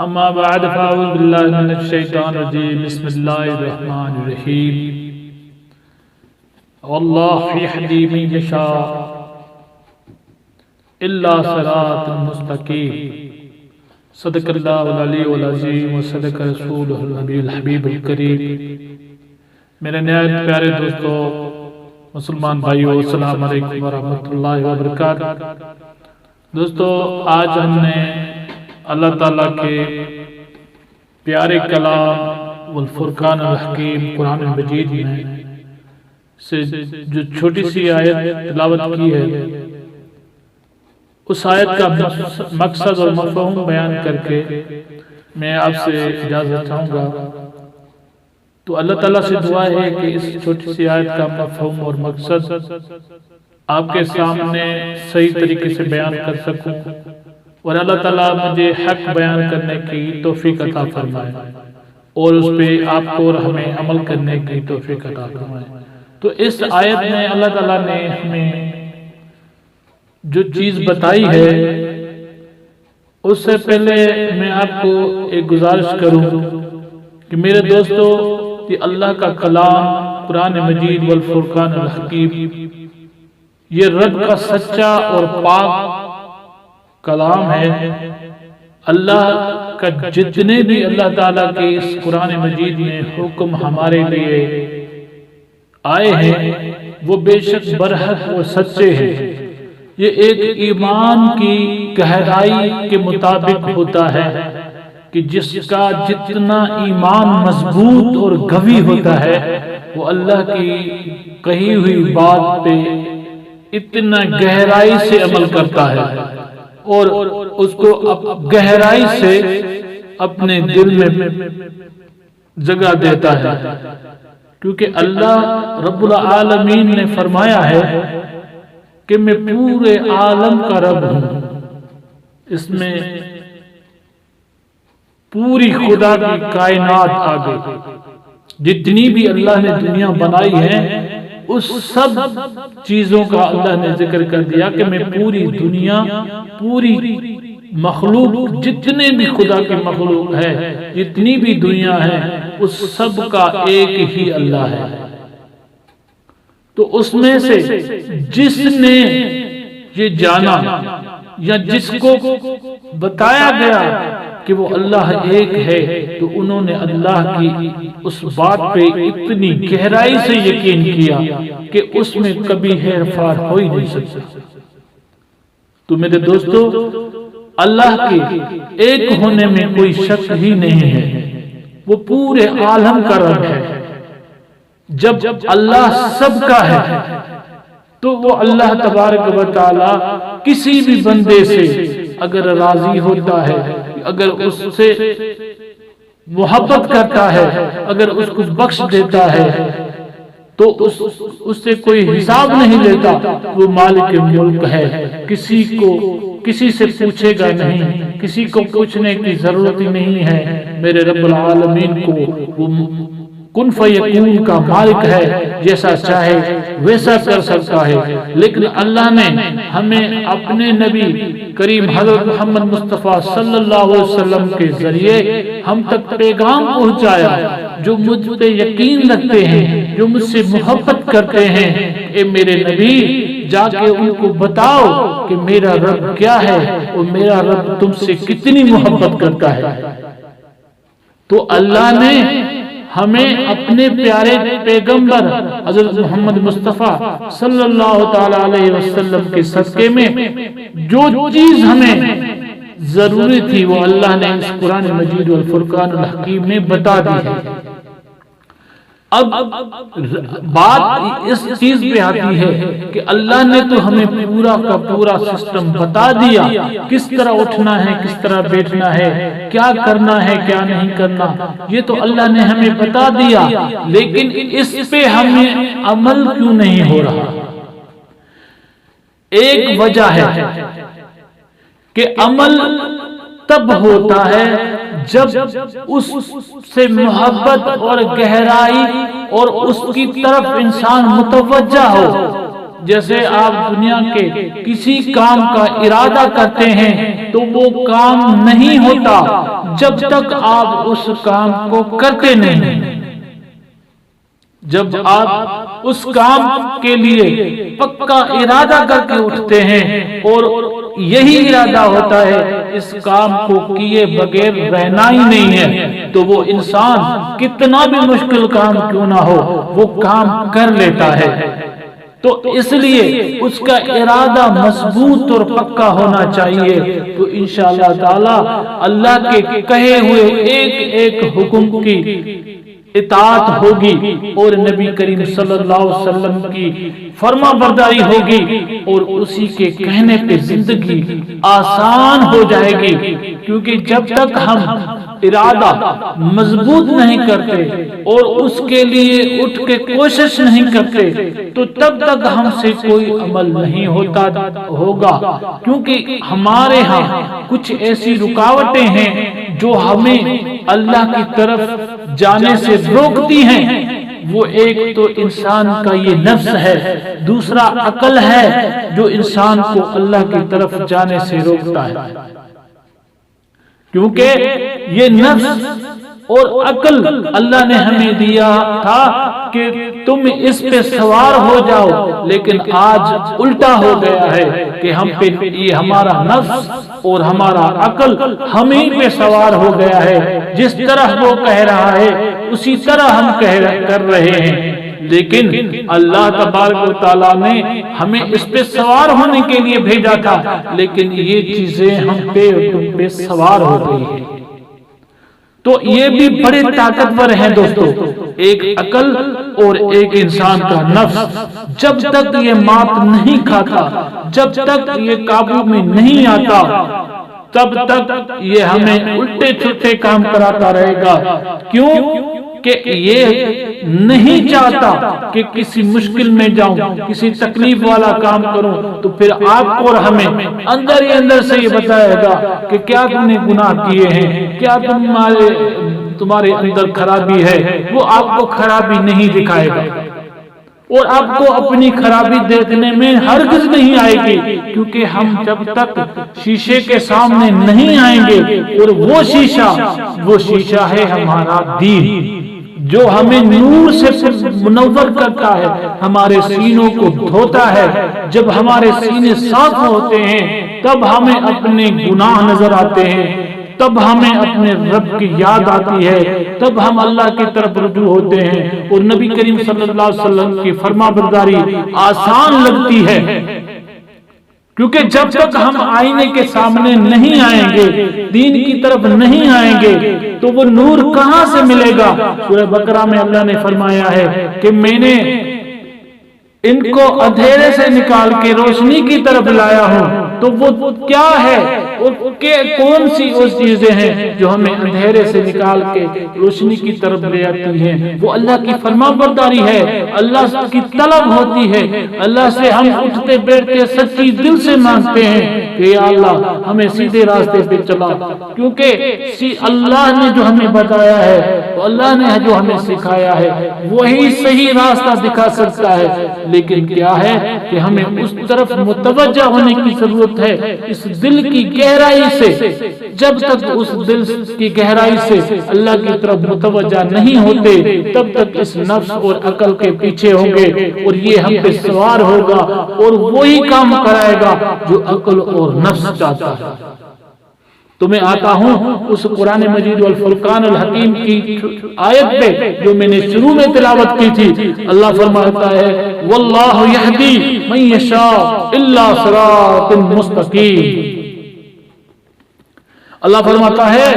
اما بعد فاعوذ باللہ من الشیطان الرجیم بسم اللہ الرحمن الرحیم واللہ یہدی من یشاء الا صراط مستقیم صدق اللہ العلی العظیم وصدق رسولہ النبی الحبیب الکریم۔ میرے نہایت پیارے دوستو، مسلمان بھائیو، السلام علیکم ورحمۃ اللہ وبرکاتہ۔ دوستو، آج ہم نے اللہ تعالیٰ کے پیارے کلام والفرقان الحکیم قرآن مجید میں سے جو چھوٹی سی آیت تلاوت کی ہے، اس آیت کا مقصد اور مفہوم بیان کر کے میں آپ سے اجازت چاہوں گا۔ تو اللہ تعالیٰ سے دعا ہے کہ اس چھوٹی سی آیت کا مفہوم اور مقصد آپ کے سامنے صحیح طریقے سے بیان کر سکوں، اور اللہ تعالیٰ مجھے حق بیان کرنے کی توفیق عطا فرمائے اور اس پہ آپ کو اور ہمیں عمل کرنے کی توفیق عطا فرمائے۔ تو اس آیت میں اللہ تعالیٰ نے ہمیں جو چیز بتائی ہے، اس سے پہلے میں آپ کو ایک گزارش کروں کہ میرے دوستو، یہ اللہ کا کلام قرآن مجید والفرقان الحکیم، یہ رب کا سچا اور پاک کلام ہے۔ اللہ کا جتنے بھی اللہ تعالیٰ کے اس قرآن مجید میں حکم ہمارے لیے آئے ہیں، وہ بے شک برحق و سچے ہیں۔ یہ ایک ایمان کی گہرائی کے مطابق ہوتا ہے کہ جس کا جتنا ایمان مضبوط اور قوی ہوتا ہے، وہ اللہ کی کہی ہوئی بات پہ اتنا گہرائی سے عمل کرتا ہے اور اس کو گہرائی سے اپنے دل میں جگہ دیتا ہے، کیونکہ اللہ رب العالمین نے فرمایا ہے کہ میں پورے عالم کا رب ہوں۔ اس میں پوری خدا کی کائنات آ گئی، جتنی بھی اللہ نے دنیا بنائی ہے اس سب چیزوں کا اللہ نے ذکر کر دیا کہ میں پوری دنیا، پوری مخلوق، جتنے بھی خدا کی مخلوق ہے، جتنی بھی دنیا ہے، اس سب کا ایک ہی اللہ ہے۔ تو اس میں سے جس نے یہ جانا یا جس کو بتایا گیا کہ وہ اللہ ایک ہے، تو انہوں نے اللہ کی اس بات پہ اتنی گہرائی سے یقین کیا کہ اس میں کبھی ہیر پھیر ہو ہی نہیں سکتا۔ تو میرے دوستو، اللہ کے ایک ہونے میں کوئی شک ہی نہیں ہے، وہ پورے عالم کا رب ہے۔ جب اللہ سب کا ہے تو وہ اللہ تبارک و تعالی کسی بھی بندے سے اگر راضی ہوتا ہے، اگر اس سے محبت کرتا ہے، اگر اس کو بخش دیتا ہے، تو اس سے کوئی حساب نہیں لیتا۔ وہ مالک ملک ہے، کسی سے پوچھے گا نہیں، کسی کو پوچھنے کی ضرورت ہی نہیں ہے۔ میرے رب العالمین کو وہ کن فیکون کا مالک ہے، جیسا چاہے ویسا کر سکتا ہے۔ لیکن اللہ نے ہمیں اپنے نبی کریم حضرت محمد مصطفیٰ صلی اللہ علیہ وسلم کے ذریعے ہم تک پیغام پہنچایا۔ جو مجھ پہ یقین رکھتے ہیں، جو مجھ سے محبت کرتے ہیں، اے میرے نبی، جا کے ان کو بتاؤ کہ میرا رب کیا ہے اور میرا رب تم سے کتنی محبت کرتا ہے۔ تو اللہ نے ہمیں اپنے پیارے پیغمبر حضرت محمد مصطفیٰ صلی اللہ تعالی علیہ وسلم کے صدقے میں جو چیز ہمیں ضروری تھی، وہ اللہ نے اس قرآن مجید والفرقان الحکیم میں بتا دی ہے۔ اب بات اس چیز پہ آتی ہے کہ اللہ نے تو ہمیں پورا کا پورا سسٹم بتا دیا، کس طرح اٹھنا ہے، کس طرح بیٹھنا ہے، کیا کرنا ہے، کیا نہیں کرنا، یہ تو اللہ نے ہمیں بتا دیا، لیکن اس پہ ہمیں عمل کیوں نہیں ہو رہا؟ ایک وجہ ہے کہ عمل تب ہوتا ہے جب اس سے محبت اور گہرائی اور اس کی طرف انسان متوجہ ہو، جیسے آپ دنیا کے کسی کام کا ارادہ کرتے ہیں تو وہ کام نہیں ہوتا جب تک آپ اس کام کو کرتے نہیں۔ جب آپ اس کام کے لیے پکا ارادہ کر کے اٹھتے ہیں اور یہی ارادہ ہوتا ہے اس کام کو کیے بغیر رہنا ہی نہیں ہے، تو وہ انسان کتنا بھی مشکل کام کیوں نہ ہو وہ کام کر لیتا ہے۔ تو اس لیے اس کا ارادہ مضبوط اور پکا ہونا چاہیے، تو انشاءاللہ تعالی اللہ کے کہے ہوئے ایک ایک حکم کی اطاعت ہوگی اور نبی کریم صلی اللہ علیہ وسلم کی فرما برداری ہوگی اور اسی کے کہنے پہ زندگی آسان ہو جائے گی۔ کیونکہ جب تک ہم ارادہ مضبوط نہیں کرتے اور اس کے لیے اٹھ کے کوشش نہیں کرتے تو تب تک ہم سے کوئی عمل نہیں ہوگا، کیونکہ ہمارے ہاں کچھ ایسی رکاوٹیں ہیں جو ہمیں اللہ کی طرف جانے سے روکتی ہیں۔ وہ ایک تو انسان کا یہ نفس ہے، دوسرا عقل ہے جو انسان کو اللہ کی طرف جانے سے روکتا ہے، کیونکہ یہ نفس اور عقل اللہ نے ہمیں دیا تھا کہ تم اس پہ سوار ہو جاؤ، لیکن آج الٹا ہو گیا ہے کہ ہم پہ یہ ہمارا نفس اور ہمارا عقل ہمیں پہ سوار ہو گیا ہے، جس طرح وہ کہہ رہا ہے اسی طرح ہم کر رہے ہیں۔ لیکن اللہ تبارک و تعالیٰ نے ہمیں اس پہ سوار ہونے کے لیے بھیجا تھا، لیکن یہ چیزیں ہم پہ سوار ہو گئی ہیں۔ تو یہ بھی بڑے طاقتور ہیں دوستو، ایک عقل اور ایک انسان کا نفس جب تک یہ مات نہیں کھاتا، جب تک یہ قابو میں نہیں آتا، تب تک یہ ہمیں الٹے چھٹے کام کراتا رہے گا۔ کیوں کہ یہ نہیں چاہتا کہ کسی مشکل میں جاؤں، کسی تکلیف والا کام کروں، تو پھر آپ کو اور ہمیں اندر ہی اندر سے یہ بتائے گا کہ کیا تم نے گناہ کیے ہیں، کیا تمہارے اندر خرابی ہے، وہ آپ کو خرابی نہیں دکھائے گا اور آپ کو اپنی خرابی دیکھنے میں ہرگز نہیں آئے گی، کیونکہ ہم جب تک شیشے کے سامنے نہیں آئیں گے، اور وہ شیشہ ہے ہمارا دین، جو ہمیں نور سے منور کرتا ہے، ہمارے سینوں کو دھوتا ہے۔ جب ہمارے سینے صاف ہوتے ہیں تب ہمیں اپنے گناہ نظر آتے ہیں، تب ہمیں اپنے رب کی یاد آتی ہے، تب ہم اللہ کی طرف رجوع ہوتے ہیں اور نبی کریم صلی اللہ علیہ وسلم کی فرما برداری آسان لگتی ہے۔ کیونکہ جب تک ہم آئینے کے سامنے نہیں آئیں گے، دین کی طرف نہیں آئیں گے، تو وہ نور کہاں سے ملے گا؟ سورہ بقرہ میں اللہ نے فرمایا ہے کہ میں نے ان کو اندھیرے سے نکال کے روشنی کی طرف لایا ہوں۔ تو وہ کیا ہے، کون سی اس چیزیں ہیں جو ہمیں اندھیرے سے نکال کے روشنی کی طرف لے آتی ہیں؟ وہ اللہ کی فرما برداری ہے، اللہ کی طلب ہوتی ہے، اللہ سے ہم اٹھتے بیٹھتے سچی دل سے مانگتے ہیں کہ یا اللہ ہمیں سیدھے راستے پہ چلا، کیونکہ اللہ نے جو ہمیں بتایا ہے، اللہ نے جو ہمیں سکھایا ہے، وہی صحیح راستہ دکھا سکتا ہے۔ لیکن کیا ہے کہ ہمیں اس طرف متوجہ ہونے کی ضرورت ہے، اس دل کی گہرائی سے۔ جب تک اس دل کی گہرائی سے اللہ کی طرف متوجہ نہیں ہوتے تب تک اس نفس اور عقل کے پیچھے ہوں گے اور یہ ہم پہ سوار ہوگا اور وہی کام کرائے گا جو عقل اور نفس چاہتا ہے۔ تو میں آتا ہوں اس قرآن مجید والفرقان الحکیم کی آیت پہ جو میں نے شروع میں تلاوت کی تھی۔ اللہ فرماتا ہے واللہ یہدی من یشاء الا صراط مستقیم۔ اللہ فرماتا ہے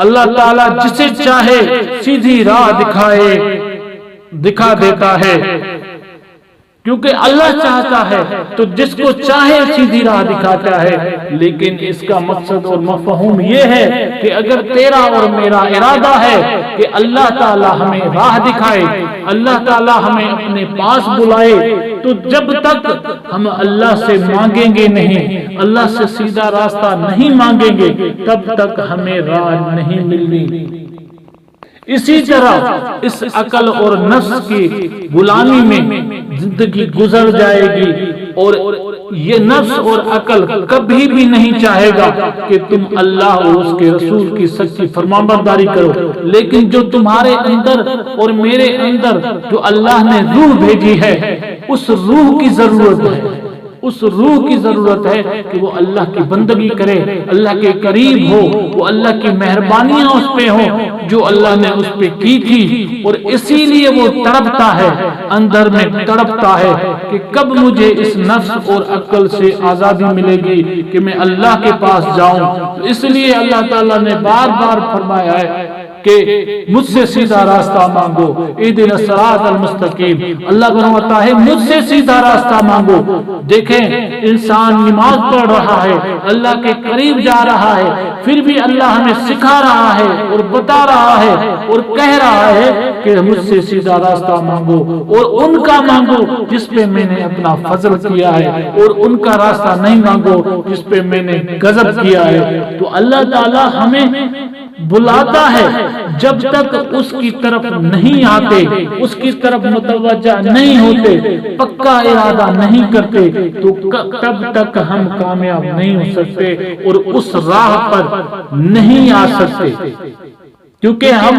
اللہ تعالیٰ جسے چاہے سیدھی راہ دکھا دیتا ہے، کیونکہ اللہ چاہتا ہے تو جس کو چاہے سیدھی راہ دکھاتا ہے۔ لیکن اس کا مقصد اور مفہوم یہ ہے کہ اگر تیرا اور میرا ارادہ ہے کہ اللہ تعالی ہمیں راہ دکھائے، اللہ تعالی ہمیں اپنے پاس بلائے، تو جب تک ہم اللہ سے مانگیں گے نہیں، اللہ سے سیدھا راستہ نہیں مانگیں گے، تب تک ہمیں راہ نہیں ملنی۔ اسی طرح اس عقل اور نفس کی غلامی میں زندگی گزر جائے گی، اور یہ نفس اور عقل کبھی بھی نہیں چاہے گا کہ تم اللہ اور اس کے رسول کی سچی فرمانبرداری کرو، لیکن جو تمہارے اندر اور میرے اندر جو اللہ نے روح بھیجی ہے، اس روح کی ضرورت ہے، اس روح کی ضرورت ہے کہ وہ اللہ کی بندگی کرے، اللہ کے قریب ہو، وہ اللہ کی مہربانیاں اس پہ ہوں جو اللہ نے اس پہ کی تھی، اور اسی لیے وہ تڑپتا ہے، اندر میں تڑپتا ہے کہ کب مجھے اس نفس اور عقل سے آزادی ملے گی کہ میں اللہ کے پاس جاؤں۔ اس لیے اللہ تعالیٰ نے بار بار فرمایا ہے کہ مجھ سے سیدھا راستہ مانگو، اہدنا الصراط المستقیم، اللہ فرماتا ہے مجھ سے سیدھا راستہ مانگو۔ دیکھیں انسان نماز پڑھ رہا ہے، اللہ کے قریب جا رہا ہے، پھر بھی اللہ ہمیں سکھا رہا ہے اور بتا رہا ہے اور کہہ رہا ہے کہ مجھ سے سیدھا راستہ مانگو، اور ان کا مانگو جس پہ میں نے اپنا فضل کیا ہے، اور ان کا راستہ نہیں مانگو جس پہ میں نے غضب کیا ہے۔ تو اللہ تعالی ہمیں بلاتا ہے، جب تک اس کی طرف نہیں آتے، اس کی طرف متوجہ نہیں ہوتے، پکا ارادہ نہیں کرتے، تو تب تک ہم کامیاب نہیں ہو سکتے اور اس راہ پر نہیں آ سکتے، کیونکہ ہم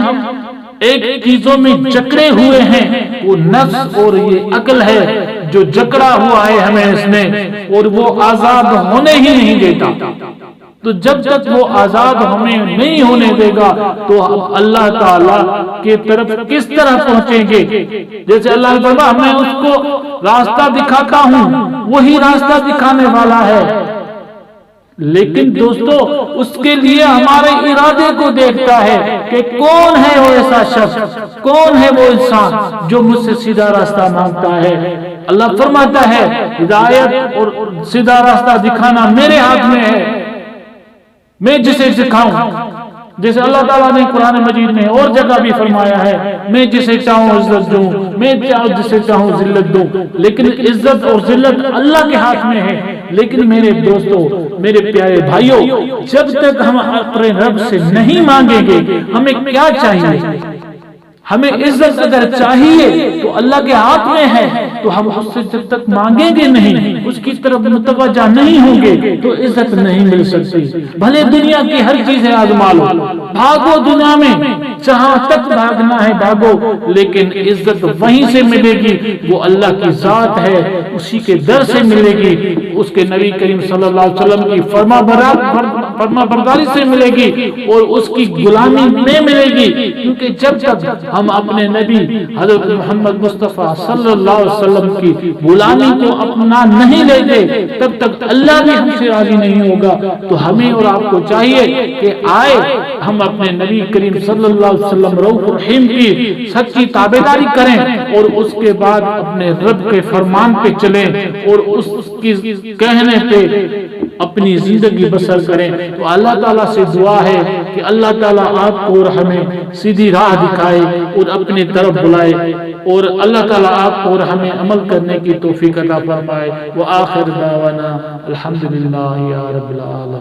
ایک چیزوں میں جکڑے ہوئے ہیں، وہ نفس اور یہ عقل ہے جو جکڑا ہوا ہے ہمیں اس نے، اور وہ آزاد ہونے ہی نہیں دیتا۔ تو جب تک وہ آزاد ہمیں نہیں ہونے دے گا تو ہم اللہ تعالیٰ کی طرف کس طرح پہنچیں گے؟ جیسے اللہ نے فرمایا میں اس کو راستہ دکھاتا ہوں، وہی راستہ دکھانے والا ہے، لیکن دوستو اس کے لیے ہمارے ارادے کو دیکھتا ہے کہ کون ہے وہ ایسا شخص، کون ہے وہ انسان جو مجھ سے سیدھا راستہ مانگتا ہے۔ اللہ فرماتا ہے ہدایت اور سیدھا راستہ دکھانا میرے ہاتھ میں ہے، میں جسے سکھاؤں، جیسے اللہ تعالیٰ نے قرآن مجید میں اور جگہ بھی فرمایا ہے میں جسے چاہوں عزت دوں، میں جسے چاہوں ذلت دوں، لیکن عزت اور ذلت اللہ کے ہاتھ میں ہے۔ لیکن میرے دوستو، میرے پیارے بھائیوں، جب تک ہم اپنے رب سے نہیں مانگیں گے ہمیں کیا چاہیے؟ ہمیں عزت اگر چاہیے تو اللہ کے ہاتھ میں ہے، تو ہم اس سے جب تک مانگیں گے نہیں، اس کی طرف متوجہ نہیں ہوں گے تو عزت نہیں مل سکتی۔ بھلے دنیا کی ہر چیزیں آزما لو، بھاگو دنیا میں جہاں تک بھاگنا ہے بھاگو، لیکن عزت وہیں سے ملے گی، وہ اللہ کی ذات ہے، اسی کے در سے ملے گی، اس کے نبی کریم صلی اللہ علیہ وسلم کی فرما برداری سے ملے گی، اور اس کی غلامی میں ملے گی، کیونکہ جب تک ہم اپنے نبی حضرت محمد مصطفیٰ صلی اللہ علیہ وسلم کی غلامی کو اپنا نہیں لیتے تب تک اللہ بھی ہم سے راضی نہیں ہوگا۔ تو ہمیں اور آپ کو چاہیے کہ آئے ہم اپنے نبی کریم صلی اللہ علیہ وسلم رؤوف رحیم کی سچی تابعداری کریں، اور اس کے بعد اپنے رب کے فرمان پہ چلیں، اور اس کی کہنے پہ اپنی زندگی بسر کریں۔ تو اللہ تعالیٰ سے دعا ہے کہ اللہ تعالیٰ آپ کو اور ہمیں سیدھی راہ دکھائے اور اپنی طرف بلائے، اور اللہ تعالیٰ آپ کو اور ہمیں عمل کرنے کی توفیق عطا فرمائے۔ وآخر دعوانا الحمدللہ یا رب العالمین۔